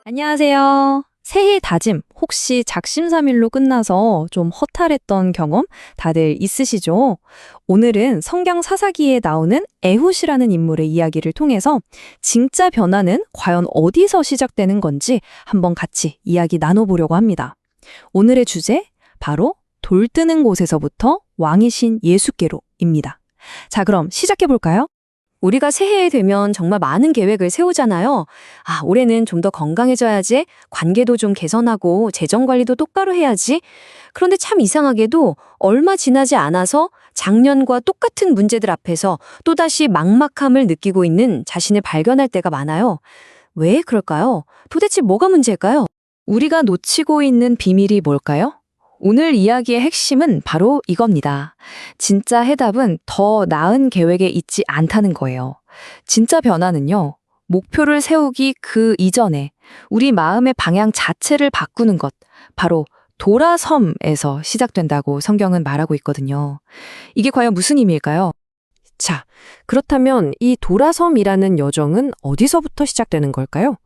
안녕하세요. 새해 다짐, 혹시 작심삼일로 끝나서 좀 허탈했던 경험 다들 있으시죠? 오늘은 성경 사사기에 나오는 에훗이라는 인물의 이야기를 통해서 진짜 변화는 과연 어디서 시작되는 건지 한번 같이 이야기 나눠보려고 합니다. 오늘의 주제, 바로 돌 뜨는 곳에서부터 왕이신 예수께로입니다. 자, 그럼 시작해볼까요? 우리가 새해에 되면 정말 많은 계획을 세우잖아요. 올해는 좀 더 건강해져야지, 관계도 좀 개선하고, 재정 관리도 똑바로 해야지. 그런데 참 이상하게도 얼마 지나지 않아서 작년과 똑같은 문제들 앞에서 또다시 막막함을 느끼고 있는 자신을 발견할 때가 많아요. 왜 그럴까요? 도대체 뭐가 문제일까요? 우리가 놓치고 있는 비밀이 뭘까요? 오늘 이야기의 핵심은 바로 이겁니다. 진짜 해답은 더 나은 계획에 있지 않다는 거예요. 진짜 변화는요, 목표를 세우기 그 이전에 우리 마음의 방향 자체를 바꾸는 것, 바로 돌아섬에서 시작된다고 성경은 말하고 있거든요. 이게 과연 무슨 의미일까요? 자, 그렇다면 이 돌아섬이라는 여정은 어디서부터 시작되는 걸까요?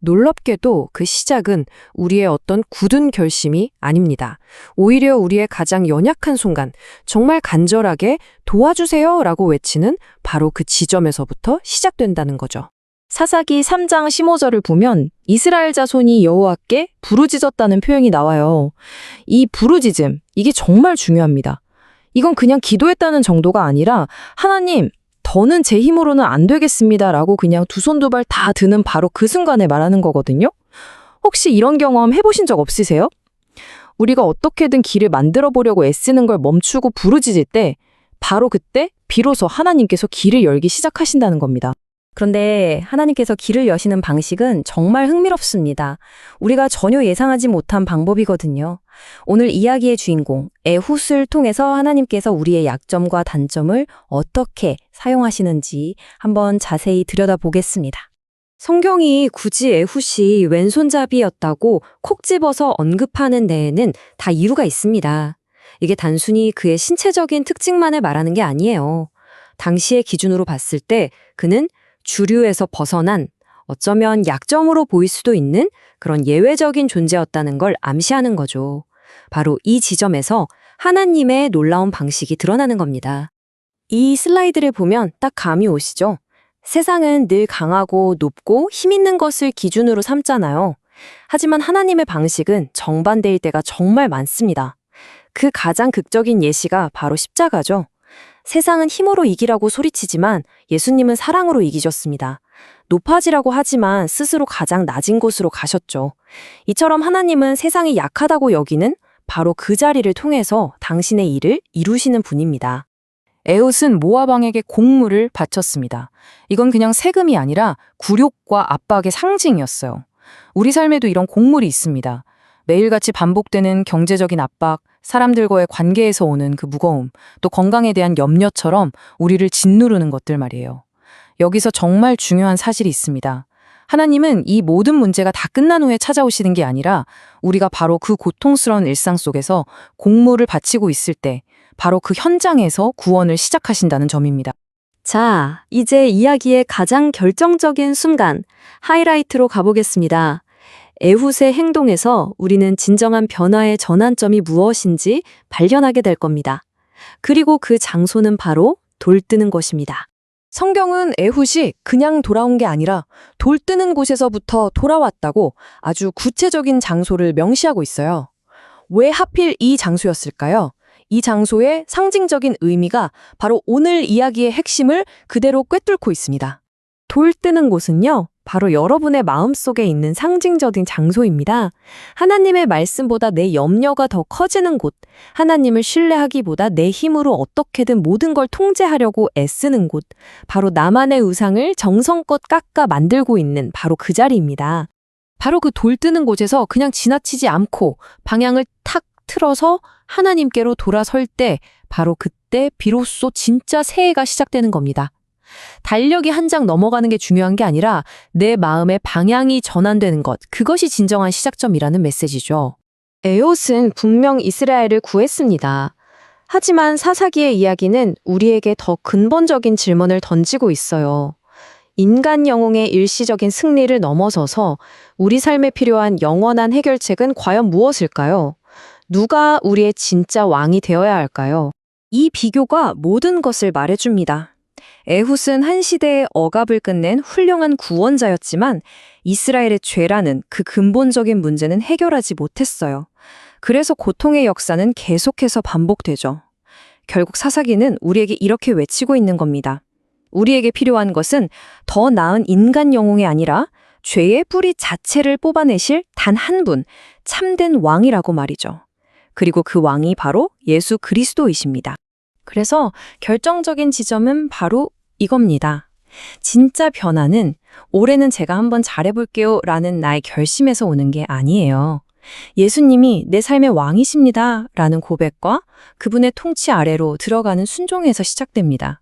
놀랍게도 그 시작은 우리의 어떤 굳은 결심이 아닙니다. 오히려 우리의 가장 연약한 순간, 정말 간절하게 도와주세요 라고 외치는 바로 그 지점에서부터 시작된다는 거죠. 사사기 3장 15절을 보면 이스라엘 자손이 여호와께 부르짖었다는 표현이 나와요. 이 부르짖음, 이게 정말 중요합니다. 이건 그냥 기도했다는 정도가 아니라 하나님, 더는 제 힘으로는 안 되겠습니다 라고 그냥 두 손 두 발 다 드는 바로 그 순간에 말하는 거거든요. 혹시 이런 경험 해보신 적 없으세요? 우리가 어떻게든 길을 만들어 보려고 애쓰는 걸 멈추고 부르짖을 때 바로 그때 비로소 하나님께서 길을 열기 시작하신다는 겁니다. 그런데 하나님께서 길을 여시는 방식은 정말 흥미롭습니다. 우리가 전혀 예상하지 못한 방법이거든요. 오늘 이야기의 주인공, 에훗을 통해서 하나님께서 우리의 약점과 단점을 어떻게 사용하시는지 한번 자세히 들여다보겠습니다. 성경이 굳이 에훗이 왼손잡이였다고 콕 집어서 언급하는 데에는 다 이유가 있습니다. 이게 단순히 그의 신체적인 특징만을 말하는 게 아니에요. 당시의 기준으로 봤을 때 그는 주류에서 벗어난, 어쩌면 약점으로 보일 수도 있는 그런 예외적인 존재였다는 걸 암시하는 거죠. 바로 이 지점에서 하나님의 놀라운 방식이 드러나는 겁니다. 이 슬라이드를 보면 딱 감이 오시죠? 세상은 늘 강하고 높고 힘 있는 것을 기준으로 삼잖아요. 하지만 하나님의 방식은 정반대일 때가 정말 많습니다. 그 가장 극적인 예시가 바로 십자가죠. 세상은 힘으로 이기라고 소리치지만 예수님은 사랑으로 이기셨습니다. 높아지라고 하지만 스스로 가장 낮은 곳으로 가셨죠. 이처럼 하나님은 세상이 약하다고 여기는 바로 그 자리를 통해서 당신의 일을 이루시는 분입니다. 에훗은 모압 왕에게 곡물을 바쳤습니다. 이건 그냥 세금이 아니라 굴욕과 압박의 상징이었어요. 우리 삶에도 이런 곡물이 있습니다. 매일같이 반복되는 경제적인 압박, 사람들과의 관계에서 오는 그 무거움, 또 건강에 대한 염려처럼 우리를 짓누르는 것들 말이에요. 여기서 정말 중요한 사실이 있습니다. 하나님은 이 모든 문제가 다 끝난 후에 찾아오시는 게 아니라 우리가 바로 그 고통스러운 일상 속에서 곡물을 바치고 있을 때 바로 그 현장에서 구원을 시작하신다는 점입니다. 자, 이제 이야기의 가장 결정적인 순간, 하이라이트로 가보겠습니다. 에훗의 행동에서 우리는 진정한 변화의 전환점이 무엇인지 발견하게 될 겁니다. 그리고 그 장소는 바로 돌 뜨는 것입니다. 성경은 에훗이 그냥 돌아온 게 아니라 돌 뜨는 곳에서부터 돌아왔다고 아주 구체적인 장소를 명시하고 있어요. 왜 하필 이 장소였을까요? 이 장소의 상징적인 의미가 바로 오늘 이야기의 핵심을 그대로 꿰뚫고 있습니다. 돌 뜨는 곳은요, 바로 여러분의 마음속에 있는 상징적인 장소입니다. 하나님의 말씀보다 내 염려가 더 커지는 곳, 하나님을 신뢰하기보다 내 힘으로 어떻게든 모든 걸 통제하려고 애쓰는 곳, 바로 나만의 우상을 정성껏 깎아 만들고 있는 바로 그 자리입니다. 바로 그 돌 뜨는 곳에서 그냥 지나치지 않고 방향을 탁 틀어서 하나님께로 돌아설 때 바로 그때 비로소 진짜 새해가 시작되는 겁니다. 달력이 한 장 넘어가는 게 중요한 게 아니라 내 마음의 방향이 전환되는 것, 그것이 진정한 시작점이라는 메시지죠. 에훗은 분명 이스라엘을 구했습니다. 하지만 사사기의 이야기는 우리에게 더 근본적인 질문을 던지고 있어요. 인간 영웅의 일시적인 승리를 넘어서서 우리 삶에 필요한 영원한 해결책은 과연 무엇일까요? 누가 우리의 진짜 왕이 되어야 할까요? 이 비교가 모든 것을 말해줍니다. 에훗은 한 시대의 억압을 끝낸 훌륭한 구원자였지만 이스라엘의 죄라는 그 근본적인 문제는 해결하지 못했어요. 그래서 고통의 역사는 계속해서 반복되죠. 결국 사사기는 우리에게 이렇게 외치고 있는 겁니다. 우리에게 필요한 것은 더 나은 인간 영웅이 아니라 죄의 뿌리 자체를 뽑아내실 단 한 분, 참된 왕이라고 말이죠. 그리고 그 왕이 바로 예수 그리스도이십니다. 그래서 결정적인 지점은 바로 이겁니다. 진짜 변화는 올해는 제가 한번 잘해볼게요 라는 나의 결심에서 오는 게 아니에요. 예수님이 내 삶의 왕이십니다 라는 고백과 그분의 통치 아래로 들어가는 순종에서 시작됩니다.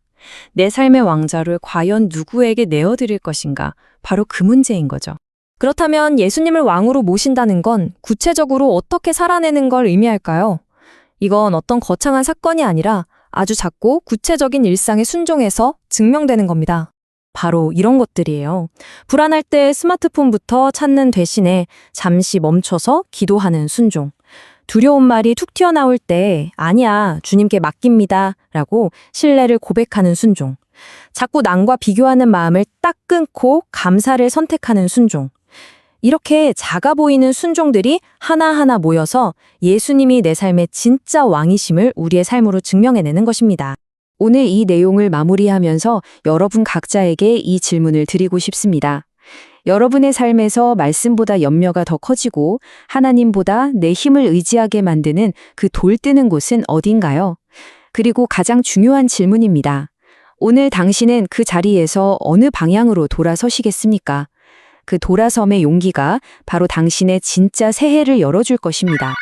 내 삶의 왕자를 과연 누구에게 내어드릴 것인가? 바로 그 문제인 거죠. 그렇다면 예수님을 왕으로 모신다는 건 구체적으로 어떻게 살아내는 걸 의미할까요? 이건 어떤 거창한 사건이 아니라 아주 작고 구체적인 일상의 순종에서 증명되는 겁니다. 바로 이런 것들이에요. 불안할 때 스마트폰부터 찾는 대신에 잠시 멈춰서 기도하는 순종. 두려운 말이 툭 튀어나올 때 아니야, 주님께 맡깁니다 라고 신뢰를 고백하는 순종. 자꾸 남과 비교하는 마음을 딱 끊고 감사를 선택하는 순종. 이렇게 작아 보이는 순종들이 하나하나 모여서 예수님이 내 삶의 진짜 왕이심을 우리의 삶으로 증명해내는 것입니다. 오늘 이 내용을 마무리하면서 여러분 각자에게 이 질문을 드리고 싶습니다. 여러분의 삶에서 말씀보다 염려가 더 커지고 하나님보다 내 힘을 의지하게 만드는 그 돌 뜨는 곳은 어딘가요? 그리고 가장 중요한 질문입니다. 오늘 당신은 그 자리에서 어느 방향으로 돌아서시겠습니까? 그 돌아섬의 용기가 바로 당신의 진짜 새해를 열어줄 것입니다.